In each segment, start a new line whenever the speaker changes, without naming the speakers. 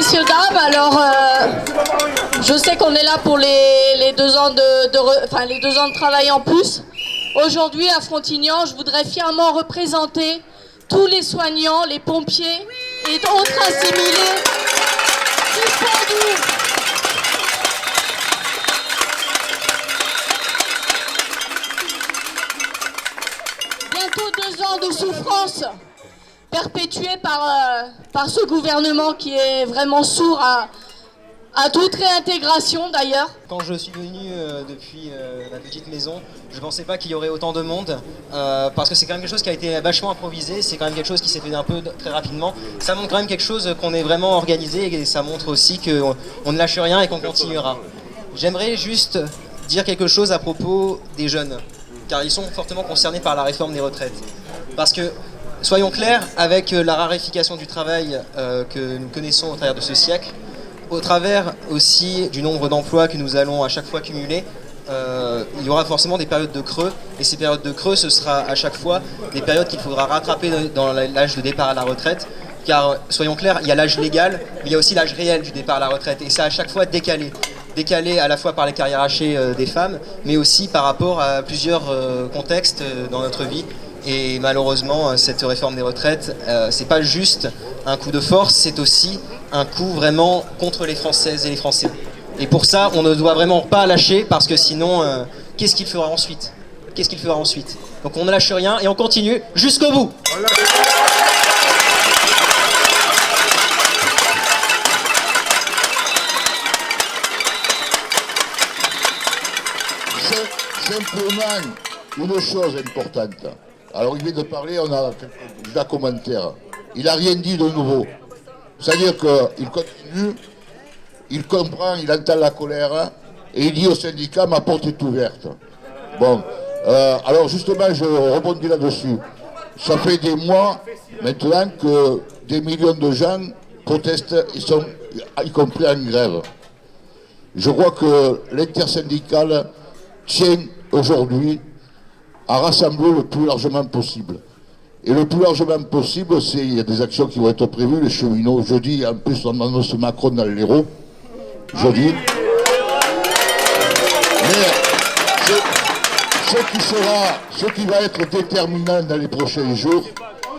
messieurs, dames, alors je sais qu'on est là pour les 2 ans les 2 ans de travail en plus. Aujourd'hui à Frontignan, je voudrais fièrement représenter tous les soignants, les pompiers et autres assimilés suspendus. Bientôt 2 ans de souffrance perpétuée par ce gouvernement qui est vraiment sourd à toute réintégration d'ailleurs.
Quand je suis venu depuis la petite maison, je ne pensais pas qu'il y aurait autant de monde, parce que c'est quand même quelque chose qui a été vachement improvisé, c'est quand même quelque chose qui s'est fait un peu très rapidement. Ça montre quand même quelque chose qu'on est vraiment organisé et ça montre aussi qu'on ne lâche rien et qu'on continuera. J'aimerais juste dire quelque chose à propos des jeunes, car ils sont fortement concernés par la réforme des retraites. Parce que, soyons clairs, avec la raréfication du travail que nous connaissons au travers de ce siècle, au travers aussi du nombre d'emplois que nous allons à chaque fois cumuler, il y aura forcément des périodes de creux, et ces périodes de creux, ce sera à chaque fois des périodes qu'il faudra rattraper dans l'âge de départ à la retraite, car soyons clairs, il y a l'âge légal, mais il y a aussi l'âge réel du départ à la retraite, et c'est à chaque fois décalé à la fois par les carrières hachées des femmes, mais aussi par rapport à plusieurs contextes dans notre vie. Et malheureusement, cette réforme des retraites, c'est pas juste un coup de force, c'est aussi un coup vraiment contre les Françaises et les Français. Et pour ça, on ne doit vraiment pas lâcher, parce que sinon, qu'est-ce qu'il fera ensuite ? Qu'est-ce qu'il fera ensuite ? Donc on ne lâche rien et on continue jusqu'au bout.
Simplement, une chose importante. Alors il vient de parler, on a quelques commentaires. Il n'a rien dit de nouveau. C'est-à-dire qu'il continue, il comprend, il entend la colère, et il dit au syndicat, ma porte est ouverte. Bon, alors justement, je rebondis là-dessus. Ça fait des mois maintenant que des millions de gens protestent, ils sont y compris en grève. Je crois que l'intersyndicale tient aujourd'hui à rassembler le plus largement possible. Et le plus largement possible, il y a des actions qui vont être prévues, les cheminots, jeudi, en plus on annonce Macron dans l'Hérault, jeudi. Mais ce qui va être déterminant dans les prochains jours,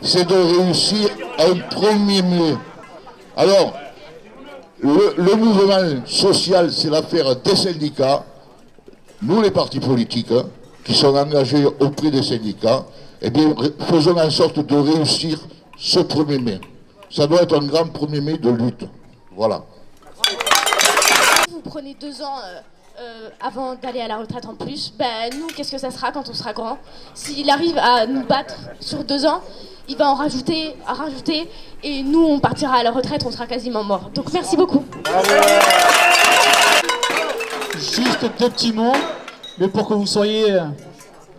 c'est de réussir un 1er mai. Alors, le mouvement social, c'est l'affaire des syndicats, nous les partis politiques, qui sont engagés auprès des syndicats, eh bien, faisons en sorte de réussir ce 1er mai. Ça doit être un grand 1er mai de lutte. Voilà.
Vous prenez 2 ans avant d'aller à la retraite en plus. Ben, nous, qu'est-ce que ça sera quand on sera grand ? S'il arrive à nous battre sur 2 ans, il va en rajouter, et nous, on partira à la retraite, on sera quasiment mort. Donc, merci beaucoup.
Juste 2 petits mots, mais pour que vous soyez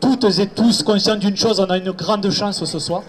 toutes et tous conscients d'une chose, on a une grande chance ce soir,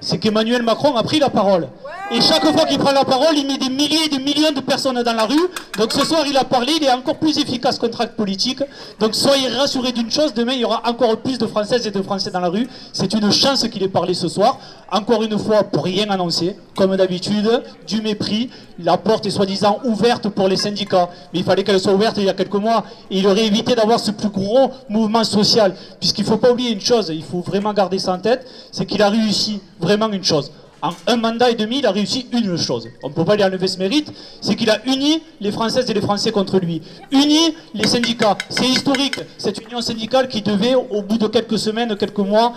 c'est qu'Emmanuel Macron a pris la parole. Et chaque fois qu'il prend la parole, il met des milliers et des millions de personnes dans la rue. Donc ce soir, il a parlé, il est encore plus efficace qu'un tract politique. Donc soyez rassurés d'une chose, demain, il y aura encore plus de Françaises et de Français dans la rue. C'est une chance qu'il ait parlé ce soir. Encore une fois, pour rien annoncer, comme d'habitude, du mépris. La porte est soi-disant ouverte pour les syndicats. Mais il fallait qu'elle soit ouverte il y a quelques mois. Et il aurait évité d'avoir ce plus gros mouvement social. Puisqu'il ne faut pas oublier une chose, il faut vraiment garder ça en tête, c'est qu'il a réussi vraiment une chose. En 1 mandat et demi, il a réussi une chose. On ne peut pas lui enlever ce mérite, c'est qu'il a uni les Françaises et les Français contre lui. Uni les syndicats. C'est historique, cette union syndicale qui devait, au bout de quelques semaines, quelques mois,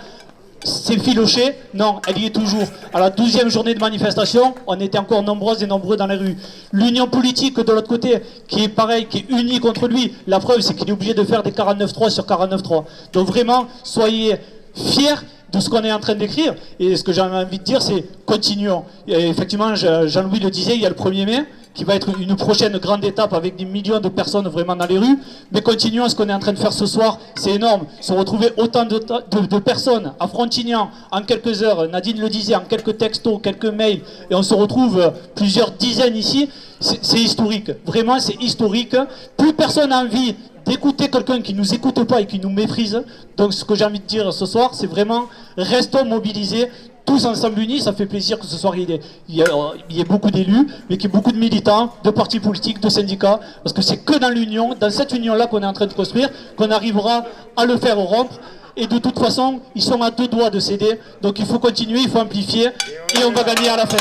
s'effilocher. Non, elle y est toujours. À la 12e journée de manifestation, on était encore nombreuses et nombreux dans les rues. L'union politique de l'autre côté, qui est pareil, qui est unie contre lui. La preuve, c'est qu'il est obligé de faire des 49-3 sur 49-3. Donc vraiment, soyez fiers de ce qu'on est en train d'écrire. Et ce que j'ai envie de dire, c'est continuons. Et effectivement, Jean-Louis le disait, il y a le 1er mai, qui va être une prochaine grande étape avec des millions de personnes vraiment dans les rues. Mais continuons ce qu'on est en train de faire ce soir, c'est énorme. Se retrouver autant de personnes à Frontignan en quelques heures, Nadine le disait, en quelques textos, quelques mails, et on se retrouve plusieurs dizaines ici, c'est historique. Vraiment, c'est historique. Plus personne n'a envie d'écouter quelqu'un qui ne nous écoute pas et qui nous méprise. Donc ce que j'ai envie de dire ce soir, c'est vraiment restons mobilisés. tous ensemble unis, ça fait plaisir que ce soir il y ait beaucoup d'élus, mais qu'il y ait beaucoup de militants, de partis politiques, de syndicats, parce que c'est que dans l'union, dans cette union-là qu'on est en train de construire, qu'on arrivera à le faire rompre. Et de toute façon, ils sont à 2 doigts de céder, donc il faut continuer, il faut amplifier, et on va gagner à la fin.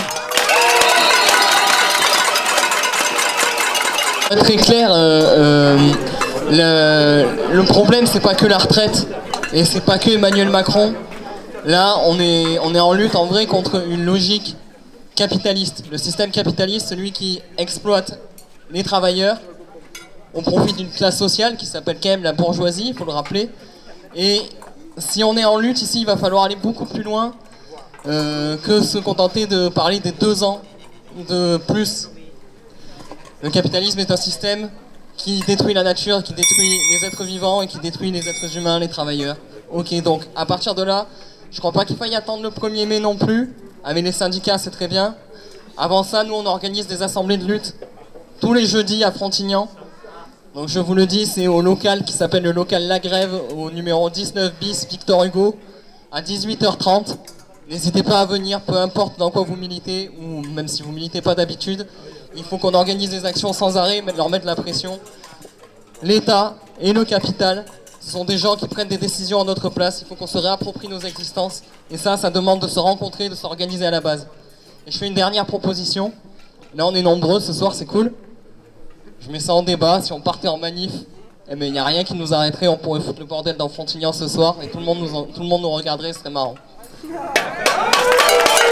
Très clair, le problème c'est pas que la retraite et c'est pas que Emmanuel Macron. Là on est en lutte en vrai contre une logique capitaliste. Le système capitaliste, celui qui exploite les travailleurs au profit d'une classe sociale qui s'appelle quand même la bourgeoisie, il faut le rappeler. Et si on est en lutte ici, il va falloir aller beaucoup plus loin que se contenter de parler des 2 ans de plus. Le capitalisme est un système qui détruit la nature, qui détruit les êtres vivants et qui détruit les êtres humains, les travailleurs. Ok, donc à partir de là, je crois pas qu'il faille attendre le 1er mai non plus. Avec les syndicats, c'est très bien. Avant ça, nous on organise des assemblées de lutte tous les jeudis à Frontignan. Donc je vous le dis, c'est au local qui s'appelle le local La Grève, au numéro 19 bis Victor Hugo, à 18h30. N'hésitez pas à venir, peu importe dans quoi vous militez, ou même si vous militez pas d'habitude. Il faut qu'on organise des actions sans arrêt, leur mettre la pression. L'État et le capital, ce sont des gens qui prennent des décisions à notre place. Il faut qu'on se réapproprie nos existences. Et ça demande de se rencontrer, de s'organiser à la base. Et je fais une dernière proposition. Là, on est nombreux ce soir, c'est cool. Je mets ça en débat. Si on partait en manif, eh ben, il n'y a rien qui nous arrêterait. On pourrait foutre le bordel dans Frontignan ce soir et tout le monde nous regarderait, ce serait marrant.